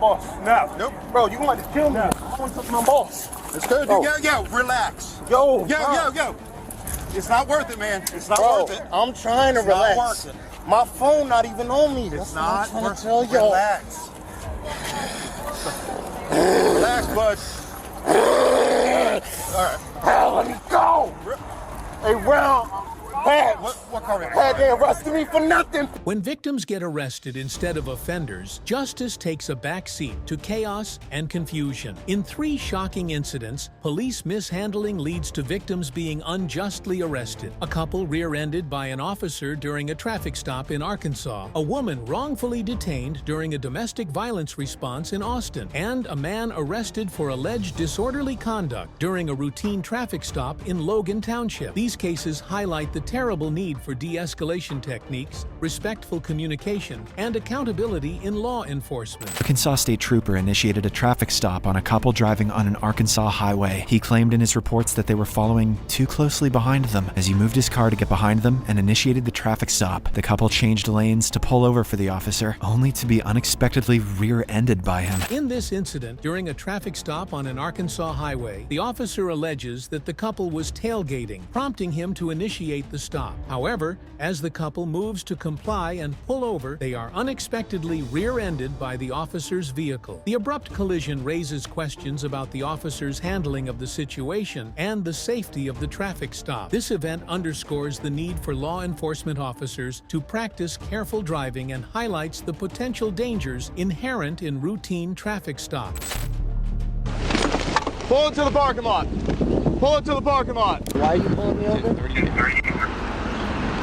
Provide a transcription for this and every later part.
boss. No. Nope. Bro, you want to kill me. I want to talk to my boss. It's good. Bro. Yo, relax. Yo. It's not worth it, man. It's not Bro, worth it. I'm trying to It's relax. not worth it. My phone not even on me. It's That's not what I'm worth trying it. to tell y'all. Relax. Relax, bud. All right. Hell, let me go. Hey, Brown. What car? They arrested me for nothing. When victims get arrested instead of offenders, justice takes a backseat to chaos and confusion. In 3 shocking incidents, police mishandling leads to victims being unjustly arrested. A couple rear-ended by an officer during a traffic stop in Arkansas, a woman wrongfully detained during a domestic violence response in Austin, and a man arrested for alleged disorderly conduct during a routine traffic stop in Logan Township. These cases highlight the terrible need for de-escalation techniques, respectful communication, and accountability in law enforcement. Arkansas State Trooper initiated a traffic stop on a couple driving on an Arkansas highway. He claimed in his reports that they were following too closely behind them. As he moved his car to get behind them and initiated the traffic stop, the couple changed lanes to pull over for the officer, only to be unexpectedly rear-ended by him. In this incident, during a traffic stop on an Arkansas highway, the officer alleges that the couple was tailgating, prompting him to initiate the stop. However, as the couple moves to comply and pull over, they are unexpectedly rear-ended by the officer's vehicle. The abrupt collision raises questions about the officer's handling of the situation and the safety of the traffic stop. This event underscores the need for law enforcement officers to practice careful driving and highlights the potential dangers inherent in routine traffic stops. Pull into the parking lot. Pull into the parking lot. Why are you pulling me over?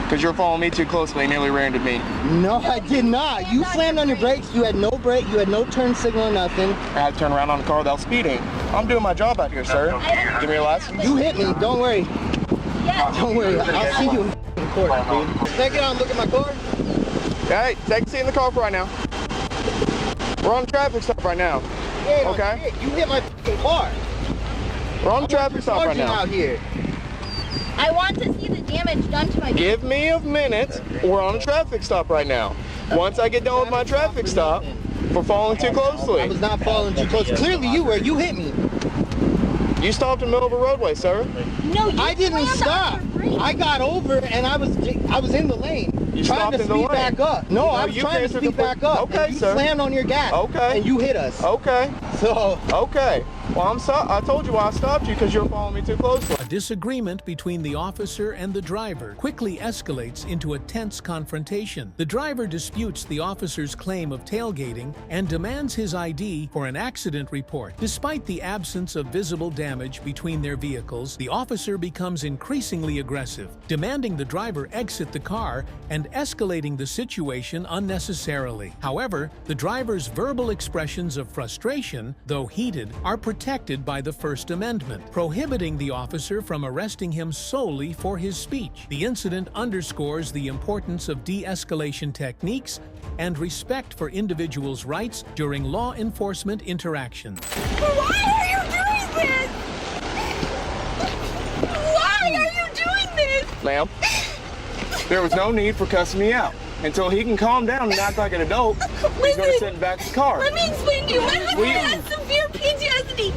Because you're following me too closely and nearly rear-ended me. No, I did not. You slammed on your brakes. You had no brake. You had no turn signal or nothing. I had to turn around on the car without speeding. I'm doing my job out here, sir. Give me your license. You hit me. Don't worry. Don't worry. I'll see you in court, dude. Take it out and look at my car. Hey, take a seat in the car for right now. We're on a traffic stop right now. Yeah, Okay. You hit my car. We're on a traffic stop right now. Out here. I want to see the damage done to my vehicle. Give me a minute. We're on a traffic stop right now. Once I get done with my traffic stop, we're following too I closely. was not following too close. Clearly you were. You hit me. You stopped in the middle of a roadway, sir. No, you I didn't slammed stop. on your brakes. I got over and I was in the lane. You trying stopped to in the speed lane. back up. No, I was you trying to canceled speed the- back up. Okay, and you sir. slammed on your gas. Okay. And you hit us. Okay. So. Okay. Well, I'm sorry. I told you why I stopped you, because you were following me too closely. A disagreement between the officer and the driver quickly escalates into a tense confrontation. The driver disputes the officer's claim of tailgating and demands his ID for an accident report. Despite the absence of visible damage between their vehicles, the officer becomes increasingly aggressive, demanding the driver exit the car and escalating the situation unnecessarily. However, the driver's verbal expressions of frustration, though heated, are protected by the First Amendment, prohibiting the officer from arresting him solely for his speech. The incident underscores the importance of de-escalation techniques and respect for individuals' rights during law enforcement interactions. Why are you doing this? Why are you doing this? Ma'am, there was no need for cussing me out. Until he can calm down and act like an adult, he's going to sit in the back of the car. Let me explain to you. My husband has severe PTSD.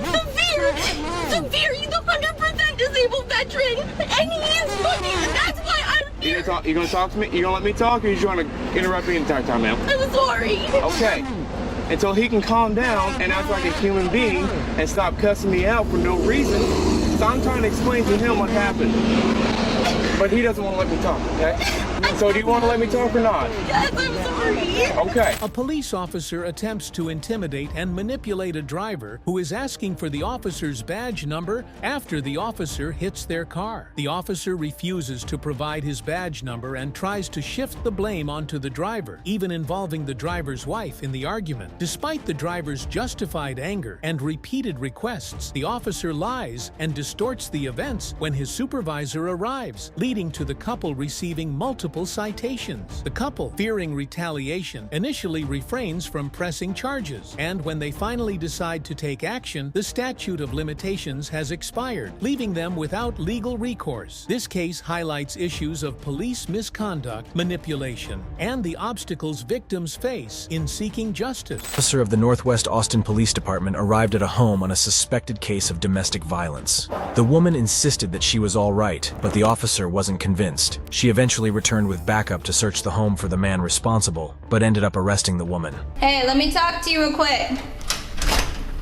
Severe. He's a 100% disabled veteran, and he needs money. That's why I'm here. You going to talk to me? You going to let me talk, or you just want to interrupt me the entire time, ma'am? I'm sorry. Okay. Until he can calm down and act like a human being and stop cussing me out for no reason, so I'm trying to explain to him what happened. But he doesn't want to let me talk, okay? So do you want to let me talk or not? Yes, I'm sorry. Okay. A police officer attempts to intimidate and manipulate a driver who is asking for the officer's badge number after the officer hits their car. The officer refuses to provide his badge number and tries to shift the blame onto the driver, even involving the driver's wife in the argument. Despite the driver's justified anger and repeated requests, the officer lies and distorts the events when his supervisor arrives, leading to the couple receiving multiple citations. The couple, fearing retaliation, initially refrains from pressing charges, and when they finally decide to take action, the statute of limitations has expired, leaving them without legal recourse. This case highlights issues of police misconduct, manipulation, and the obstacles victims face in seeking justice. An officer of the Northwest Austin Police Department arrived at a home on a suspected case of domestic violence. The woman insisted that she was all right, but the officer wasn't convinced. She eventually returned with backup to search the home for the man responsible, but ended up arresting the woman. Hey, let me talk to you real quick.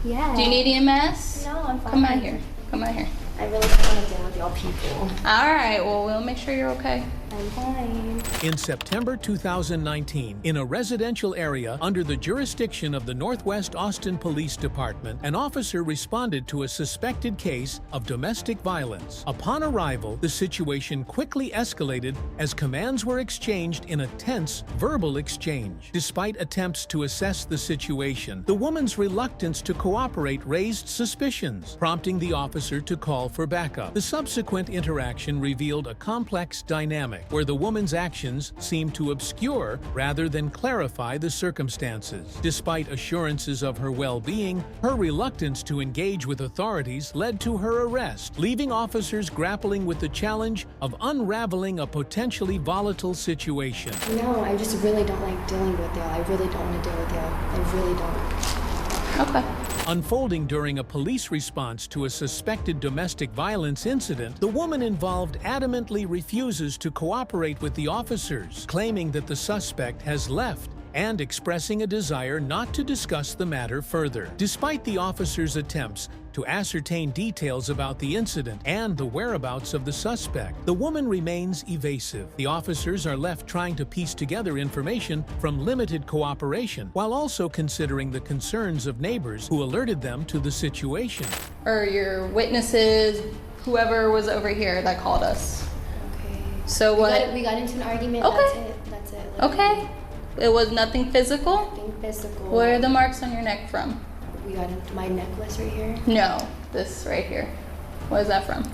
Yeah. Do you need EMS? No, I'm fine. Come out here. Come out here. I really don't want to deal with y'all people. All right, well, we'll make sure you're okay. I'm fine. In September 2019, in a residential area under the jurisdiction of the Northwest Austin Police Department, an officer responded to a suspected case of domestic violence. Upon arrival, the situation quickly escalated as commands were exchanged in a tense verbal exchange. Despite attempts to assess the situation, the woman's reluctance to cooperate raised suspicions, prompting the officer to call for backup. The subsequent interaction revealed a complex dynamic where the woman's actions seemed to obscure rather than clarify the circumstances. Despite assurances of her well-being, her reluctance to engage with authorities led to her arrest, leaving officers grappling with the challenge of unraveling a potentially volatile situation. No, I just really don't like dealing with y'all. I really don't want to deal with y'all. I really don't. Okay. Unfolding during a police response to a suspected domestic violence incident, the woman involved adamantly refuses to cooperate with the officers, claiming that the suspect has left and expressing a desire not to discuss the matter further. Despite the officers' attempts to ascertain details about the incident and the whereabouts of the suspect, the woman remains evasive. The officers are left trying to piece together information from limited cooperation, while also considering the concerns of neighbors who alerted them to the situation. Or your witnesses, whoever was over here that called us. Okay. So what? We got into an argument. Okay. That's it. Okay. It was nothing physical? Nothing physical. Where are the marks on your neck from? We got into my necklace right here. No, this right here. What is that from?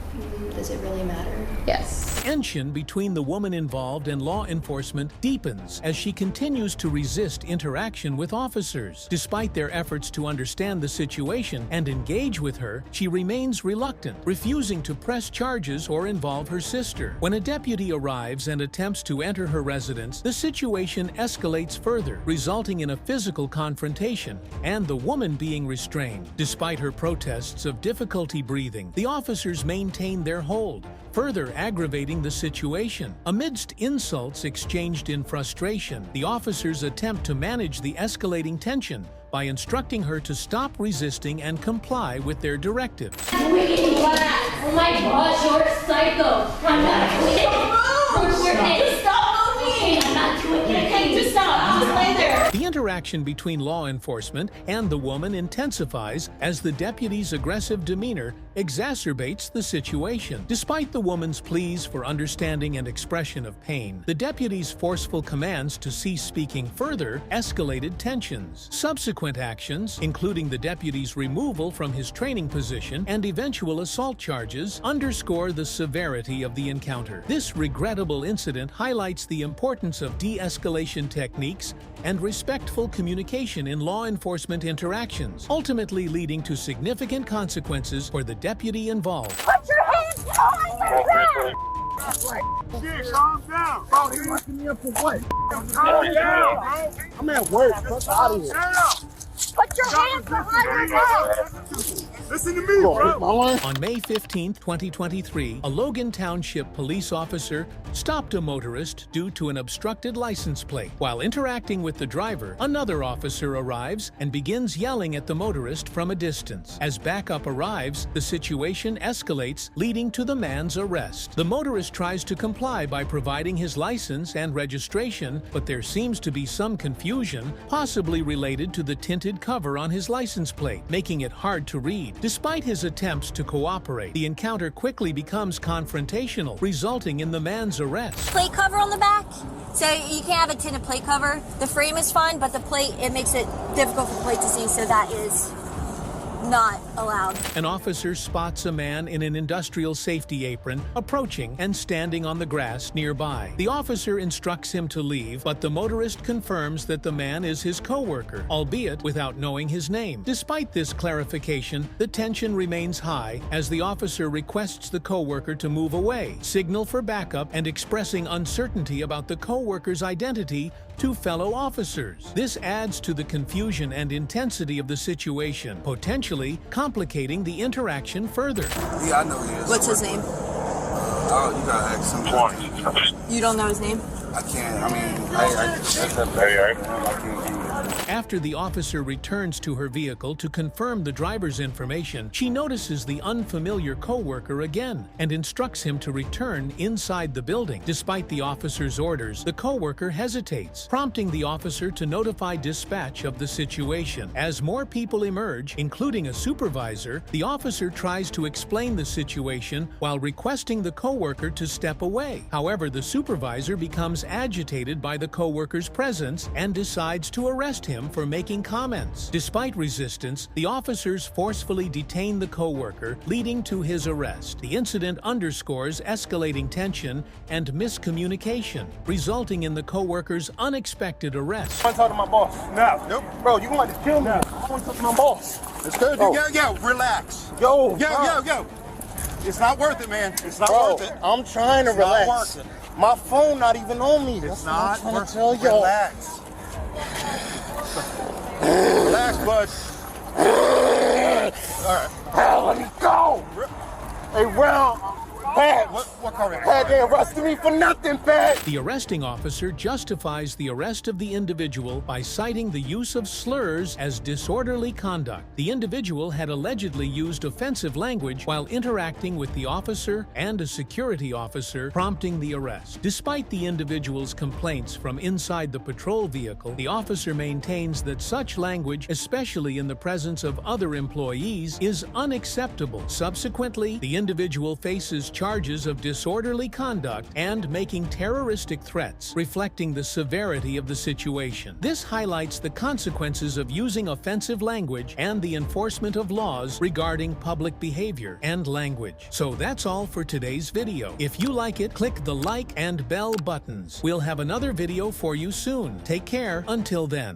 Does it really matter? Yes. Tension between the woman involved and law enforcement deepens as she continues to resist interaction with officers. Despite their efforts to understand the situation and engage with her, she remains reluctant, refusing to press charges or involve her sister. When a deputy arrives and attempts to enter her residence, the situation escalates further, resulting in a physical confrontation and the woman being restrained. Despite her protests of difficulty breathing, the officers maintain their hold, further aggravating the situation. Amidst insults exchanged in frustration, the officers attempt to manage the escalating tension by instructing her to stop resisting and comply with their directive. Oh my gosh, you're a psycho. I'm not doing it. Stop moving. I'm not doing it. Okay, just stop. Just lay there. The interaction between law enforcement and the woman intensifies as the deputy's aggressive demeanor exacerbates the situation. Despite the woman's pleas for understanding and expression of pain, the deputy's forceful commands to cease speaking further escalated tensions. Subsequent actions, including the deputy's removal from his training position and eventual assault charges, underscore the severity of the encounter. This regrettable incident highlights the importance of de-escalation techniques and respectful communication in law enforcement interactions, ultimately leading to significant consequences for the deputy involved. Put your hands behind your back. Shit, calm down. Bro, he looking me up for what? Calm down, bro. I'm at work. Get out of here. Put your hands behind your back. Listen to me, bro. On May 15, 2023, a Logan Township police officer stopped a motorist due to an obstructed license plate. While interacting with the driver, another officer arrives and begins yelling at the motorist from a distance. As backup arrives, the situation escalates, leading to the man's arrest. The motorist tries to comply by providing his license and registration, but there seems to be some confusion, possibly related to the tinted cover on his license plate, making it hard to read. Despite his attempts to cooperate, the encounter quickly becomes confrontational, resulting in the man's arrest. Plate cover on the back. So you can have a tinted plate cover. The frame is fine, but the plate, it makes it difficult for the plate to see, so that is not allowed. An officer spots a man in an industrial safety apron approaching and standing on the grass nearby. The officer instructs him to leave, but the motorist confirms that the man is his co-worker, albeit without knowing his name. Despite this clarification, the tension remains high as the officer requests the co-worker to move away, signal for backup, and expressing uncertainty about the co-worker's identity to fellow officers. This adds to the confusion and intensity of the situation, potentially complicating the interaction further. Yeah, I know he is. What's his name? Oh, you gotta ask him. You don't know his name? I can't. I mean, that's up there. I can't do it. After the officer returns to her vehicle to confirm the driver's information, she notices the unfamiliar co-worker again and instructs him to return inside the building. Despite the officer's orders, the co-worker hesitates, prompting the officer to notify dispatch of the situation. As more people emerge, including a supervisor, the officer tries to explain the situation while requesting the co-worker to step away. However, the supervisor becomes agitated by the co-worker's presence and decides to arrest him for making comments. Despite resistance, the officers forcefully detain the co-worker, leading to his arrest. The incident underscores escalating tension and miscommunication, resulting in the co-worker's unexpected arrest. I want to talk to my boss. No. Nope. Bro, you want to kill me. I want to talk to my boss. It's good. Yo, relax. Yo. It's not worth it, man. It's not worth it. I'm trying to relax. My phone not even on me. It's not worth it. Relax. Relax, bud. All right. Let me go. Hey, Brown. Pat, what car? Pat, they arrested me for nothing, Pat. The arresting officer justifies the arrest of the individual by citing the use of slurs as disorderly conduct. The individual had allegedly used offensive language while interacting with the officer and a security officer, prompting the arrest. Despite the individual's complaints from inside the patrol vehicle, the officer maintains that such language, especially in the presence of other employees, is unacceptable. Subsequently, the individual faces charges of disorderly conduct and making terroristic threats, reflecting the severity of the situation. This highlights the consequences of using offensive language and the enforcement of laws regarding public behavior and language. So that's all for today's video. If you like it, click the like and bell buttons. We'll have another video for you soon. Take care until then.